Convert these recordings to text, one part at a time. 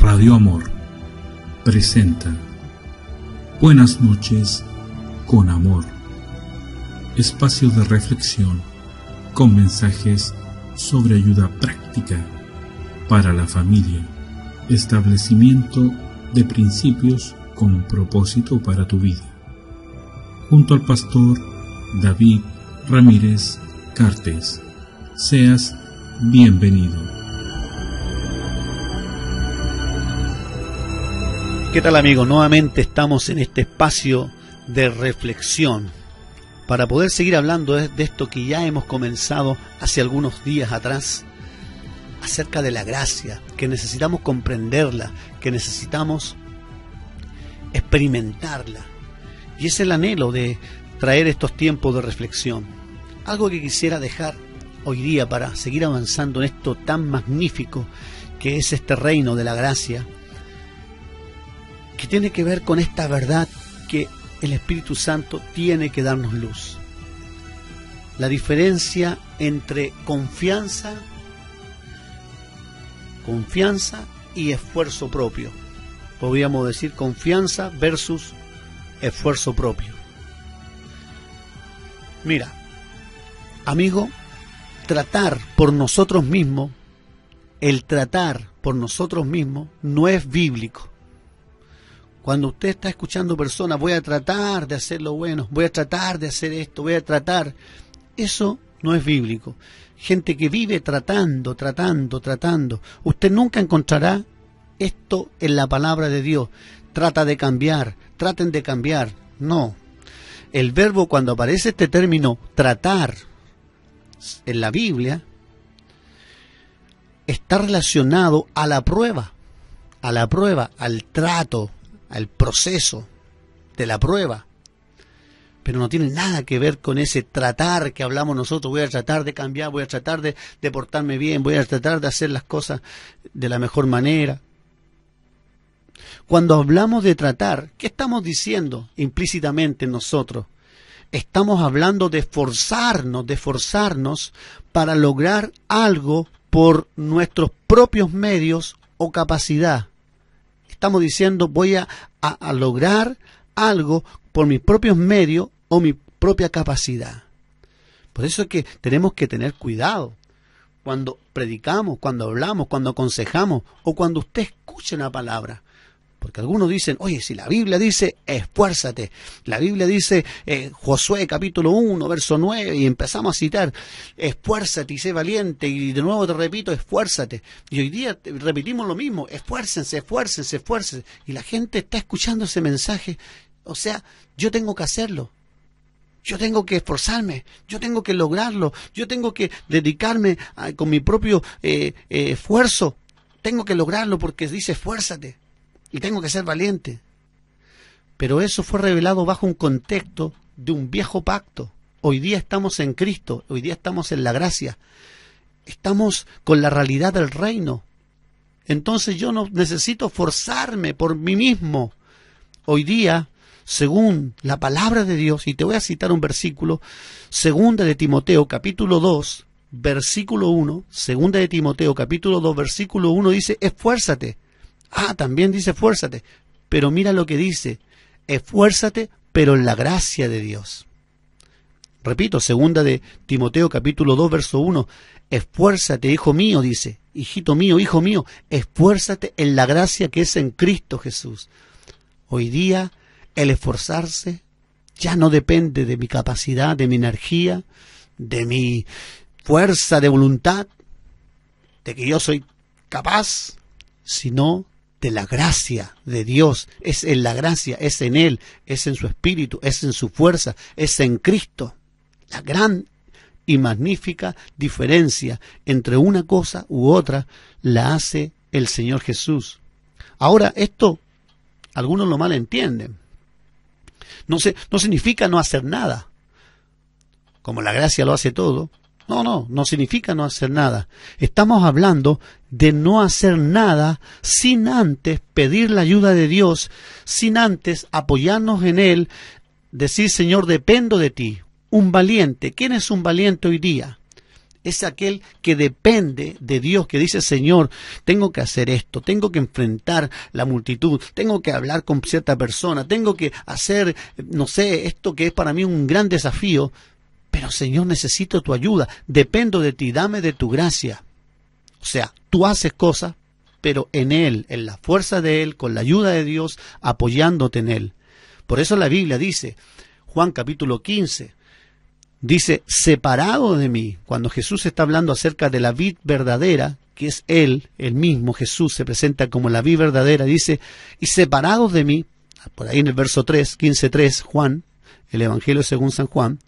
Radio Amor presenta Buenas noches con amor, espacio de reflexión con mensajes sobre ayuda práctica para la familia, establecimiento de principios con propósito para tu vida, junto al pastor David Ramírez Cartes. Seas bienvenido. ¿Qué tal, amigos? Nuevamente estamos en este espacio de reflexión para poder seguir hablando de esto que ya hemos comenzado hace algunos días atrás, acerca de la gracia, que necesitamos comprenderla, que necesitamos experimentarla. Y es el anhelo de traer estos tiempos de reflexión. Algo que quisiera dejar hoy día para seguir avanzando en esto tan magnífico que es este reino de la gracia, que tiene que ver con esta verdad que el Espíritu Santo tiene que darnos luz. La diferencia entre confianza y esfuerzo propio. Podríamos decir confianza versus esfuerzo propio. Mira, amigo, tratar por nosotros mismos, el tratar por nosotros mismos no es bíblico. Cuando usted está escuchando personas, voy a tratar de hacer lo bueno, voy a tratar de hacer esto, voy a tratar, eso no es bíblico. Gente que vive tratando. Usted nunca encontrará esto en la palabra de Dios. Trata de cambiar, traten de cambiar. No. El verbo, cuando aparece este término tratar en la Biblia, está relacionado a la prueba, al trato, al proceso de la prueba, pero no tiene nada que ver con ese tratar que hablamos nosotros. Voy a tratar de cambiar, voy a tratar de portarme bien, voy a tratar de hacer las cosas de la mejor manera. Cuando hablamos de tratar, ¿qué estamos diciendo implícitamente nosotros? Estamos hablando de esforzarnos para lograr algo por nuestros propios medios o capacidad. Estamos diciendo, voy a lograr algo por mis propios medios o mi propia capacidad. Por eso es que tenemos que tener cuidado cuando predicamos, cuando hablamos, cuando aconsejamos o cuando usted escuche una palabra. Porque algunos dicen, oye, si la Biblia dice, esfuérzate. La Biblia dice, Josué capítulo 1, verso 9, y empezamos a citar, esfuérzate y sé valiente. Y de nuevo te repito, esfuérzate. Y hoy día repetimos lo mismo, esfuércense. Y la gente está escuchando ese mensaje. O sea, yo tengo que hacerlo. Yo tengo que esforzarme, yo tengo que lograrlo, yo tengo que dedicarme con mi propio esfuerzo. Tengo que lograrlo porque dice, esfuérzate. Y tengo que ser valiente. Pero eso fue revelado bajo un contexto de un viejo pacto. Hoy día estamos en Cristo, hoy día estamos en la gracia. Estamos con la realidad del reino. Entonces yo no necesito forzarme por mí mismo. Hoy día, según la palabra de Dios, y te voy a citar un versículo, segunda de Timoteo, capítulo 2, versículo 1, segunda de Timoteo, capítulo 2, versículo 1, dice, esfuérzate. También dice esfuérzate, pero mira lo que dice, esfuérzate, pero en la gracia de Dios. Repito, segunda de Timoteo capítulo 2, verso 1, esfuérzate, hijo mío, dice, hijito mío, hijo mío, esfuérzate en la gracia que es en Cristo Jesús. Hoy día, el esforzarse ya no depende de mi capacidad, de mi energía, de mi fuerza de voluntad, de que yo soy capaz, sino de la gracia de Dios. Es en la gracia, es en Él, es en su Espíritu, es en su fuerza, es en Cristo. La gran y magnífica diferencia entre una cosa u otra la hace el Señor Jesús. Ahora, esto algunos lo malentienden. No significa no hacer nada. Como la gracia lo hace todo. No significa no hacer nada. Estamos hablando de no hacer nada sin antes pedir la ayuda de Dios, sin antes apoyarnos en Él, decir, Señor, dependo de ti. Un valiente. ¿Quién es un valiente hoy día? es aquel que depende de Dios, que dice, Señor, tengo que hacer esto, tengo que enfrentar la multitud, tengo que hablar con cierta persona, tengo que hacer, no sé, esto que es para mí un gran desafío, pero Señor, necesito tu ayuda, dependo de ti, dame de tu gracia. O sea, tú haces cosas, pero en Él, en la fuerza de Él, con la ayuda de Dios, apoyándote en Él. Por eso la Biblia dice, Juan capítulo 15, dice, separado de mí, cuando Jesús está hablando acerca de la vid verdadera, que es Él, el mismo Jesús se presenta como la vid verdadera, dice, y separados de mí, por ahí en el verso 3, 15:3, Juan, el Evangelio según San Juan,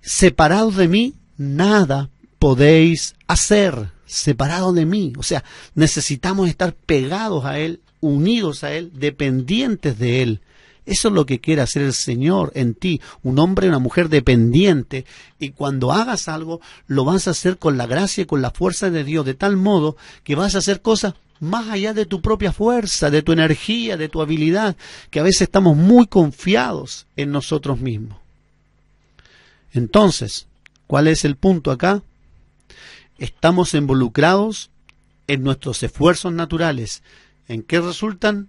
separados de mí, nada podéis hacer, separados de mí. O sea, necesitamos estar pegados a Él, unidos a Él, dependientes de Él. Eso es lo que quiere hacer el Señor en ti, un hombre y una mujer dependiente, y cuando hagas algo, lo vas a hacer con la gracia y con la fuerza de Dios, de tal modo que vas a hacer cosas más allá de tu propia fuerza, de tu energía, de tu habilidad, que a veces estamos muy confiados en nosotros mismos. Entonces, ¿cuál es el punto acá? Estamos involucrados en nuestros esfuerzos naturales. ¿En qué resultan?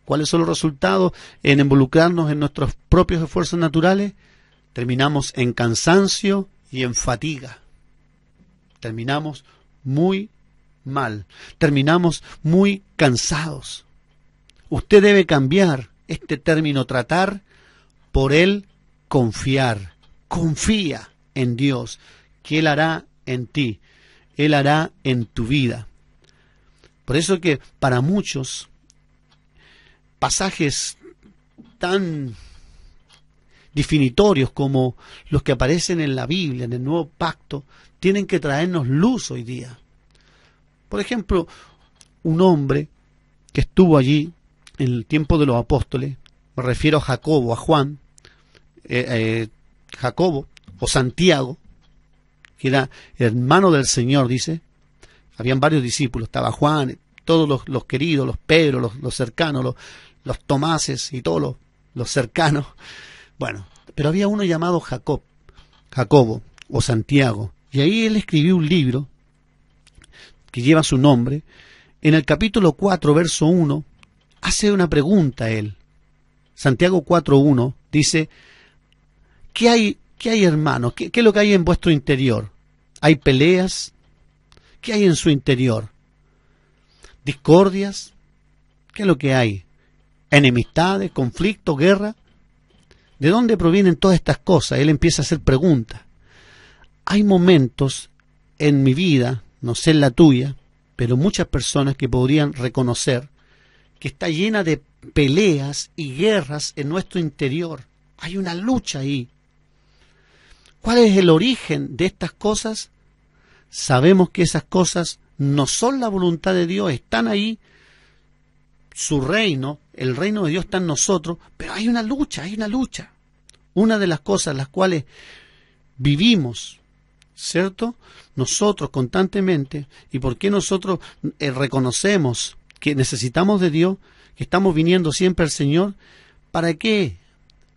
¿Cuáles son los resultados en involucrarnos en nuestros propios esfuerzos naturales? Terminamos en cansancio y en fatiga. Terminamos muy mal. Terminamos muy cansados. Usted debe cambiar este término tratar por el confiar. Confía en Dios, que Él hará en ti. Él hará en tu vida. Por eso que para muchos pasajes tan definitorios como los que aparecen en la Biblia, en el Nuevo Pacto, tienen que traernos luz hoy día. Por ejemplo, un hombre que estuvo allí en el tiempo de los apóstoles, me refiero a Jacobo, a Juan, Jacobo o Santiago, que era hermano del Señor, dice. Habían varios discípulos, estaba Juan, todos los queridos, los Pedro, los cercanos, los Tomases y todos los cercanos. Bueno, pero había uno llamado Jacobo o Santiago, y ahí él escribió un libro que lleva su nombre. En el capítulo 4, verso 1, hace una pregunta a él. Santiago 4:1 dice, ¿qué hay hermanos? ¿Qué es lo que hay en vuestro interior? ¿Hay peleas? ¿Qué hay en su interior? ¿Discordias? ¿Qué es lo que hay? ¿Enemistades, conflictos, guerra? ¿De dónde provienen todas estas cosas? Él empieza a hacer preguntas. Hay momentos en mi vida, no sé en la tuya, pero muchas personas que podrían reconocer que está llena de peleas y guerras en nuestro interior. Hay una lucha ahí. ¿Cuál es el origen de estas cosas? Sabemos que esas cosas no son la voluntad de Dios, están ahí, su reino, el reino de Dios está en nosotros, pero hay una lucha, hay una lucha. Una de las cosas las cuales vivimos, ¿cierto? Nosotros constantemente, y por qué nosotros reconocemos que necesitamos de Dios, que estamos viniendo siempre al Señor, ¿para qué?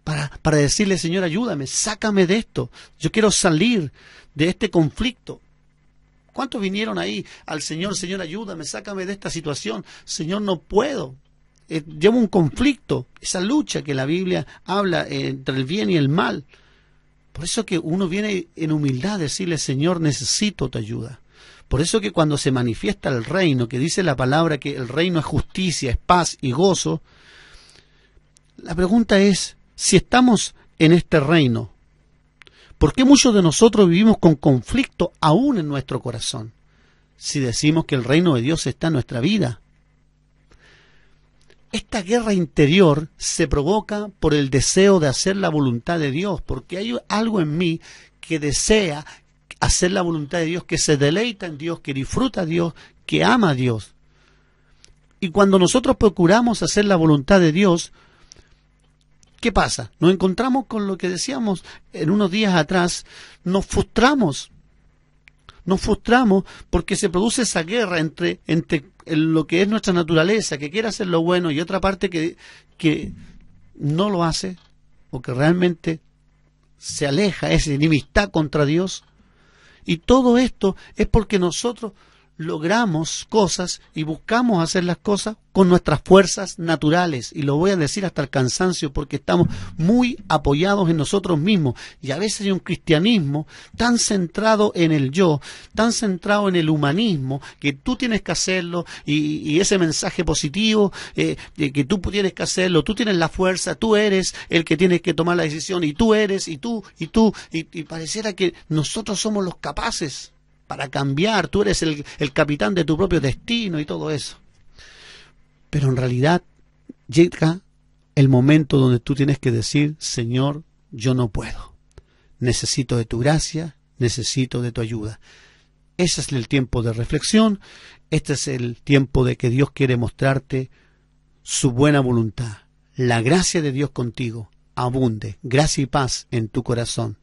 Para decirle, Señor, ayúdame, sácame de esto, yo quiero salir de este conflicto. ¿Cuántos vinieron ahí al Señor? Señor, ayúdame, sácame de esta situación. Señor, no puedo. Llevo un conflicto, esa lucha que la Biblia habla entre el bien y el mal. Por eso que uno viene en humildad a decirle, Señor, necesito tu ayuda. Por eso que cuando se manifiesta el reino, que dice la palabra que el reino es justicia, es paz y gozo, la pregunta es, si estamos en este reino, ¿por qué muchos de nosotros vivimos con conflicto aún en nuestro corazón? Si decimos que el reino de Dios está en nuestra vida. Esta guerra interior se provoca por el deseo de hacer la voluntad de Dios, porque hay algo en mí que desea hacer la voluntad de Dios, que se deleita en Dios, que disfruta a Dios, que ama a Dios. Y cuando nosotros procuramos hacer la voluntad de Dios, ¿qué pasa? Nos encontramos con lo que decíamos en unos días atrás, nos frustramos porque se produce esa guerra entre lo que es nuestra naturaleza, que quiere hacer lo bueno, y otra parte que no lo hace, o que realmente se aleja, es enemistad contra Dios. Y todo esto es porque nosotros logramos cosas y buscamos hacer las cosas con nuestras fuerzas naturales, y lo voy a decir hasta el cansancio, porque estamos muy apoyados en nosotros mismos, y a veces hay un cristianismo tan centrado en el yo, tan centrado en el humanismo, que tú tienes que hacerlo, y ese mensaje positivo, que tú tienes que hacerlo, tú tienes la fuerza, tú eres el que tienes que tomar la decisión, y tú eres, y pareciera que nosotros somos los capaces para cambiar, tú eres el capitán de tu propio destino y todo eso. Pero en realidad llega el momento donde tú tienes que decir: Señor, yo no puedo. Necesito de tu gracia, necesito de tu ayuda. Ese es el tiempo de reflexión, este es el tiempo de que Dios quiere mostrarte su buena voluntad. La gracia de Dios contigo abunde, gracia y paz en tu corazón.